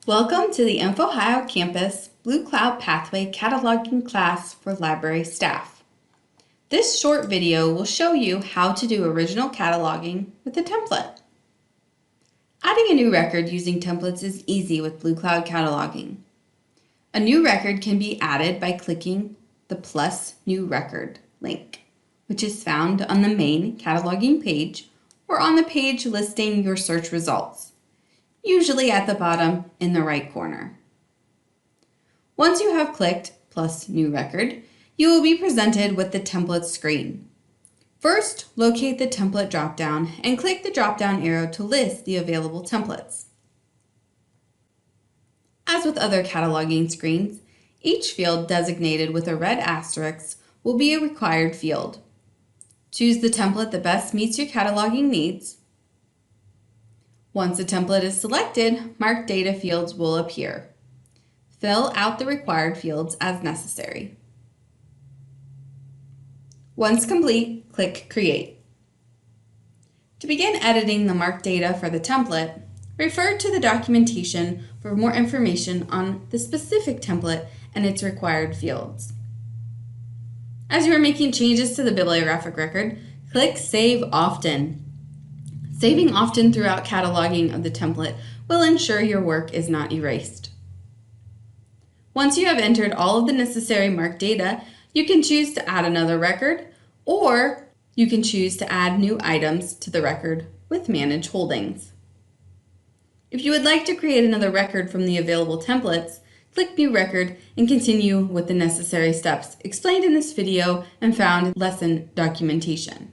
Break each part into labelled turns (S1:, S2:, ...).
S1: Welcome to the INFOhio campus BLUEcloud Pathway Cataloging class for library staff. This short video will show you how to do original cataloging with a template. Adding a new record using templates is easy with BLUEcloud Cataloging. A new record can be added by clicking the plus new record link, which is found on the main cataloging page or on the page listing your search results, usually at the bottom in the right corner. Once you have clicked plus new record, you will be presented with the template screen. First, locate the template dropdown and click the drop-down arrow to list the available templates. As with other cataloging screens, each field designated with a red asterisk will be a required field. Choose the template that best meets your cataloging needs. Once the template is selected, marked data fields will appear. Fill out the required fields as necessary. Once complete, click Create. To begin editing the marked data for the template, refer to the documentation for more information on the specific template and its required fields. As you are making changes to the bibliographic record, click Save Often. Saving often throughout cataloging of the template will ensure your work is not erased. Once you have entered all of the necessary marked data, you can choose to add another record, or you can choose to add new items to the record with Manage Holdings. If you would like to create another record from the available templates, click New Record and continue with the necessary steps explained in this video and found in lesson documentation.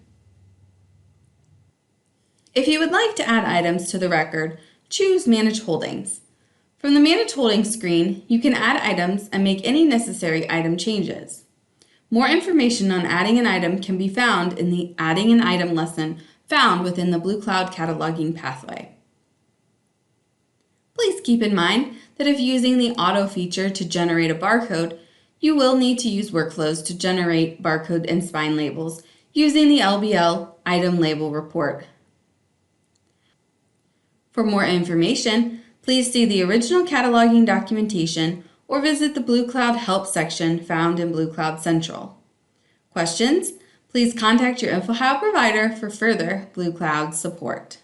S1: If you would like to add items to the record, choose Manage Holdings. From the Manage Holdings screen, you can add items and make any necessary item changes. More information on adding an item can be found in the Adding an Item lesson found within the BLUEcloud Cataloging pathway. Please keep in mind that if using the Auto feature to generate a barcode, you will need to use workflows to generate barcode and spine labels using the LBL Item Label Report. For more information, please see the original cataloging documentation or visit the BLUEcloud Help section found in BLUEcloud Central. Questions? Please contact your INFOhio provider for further BLUEcloud support.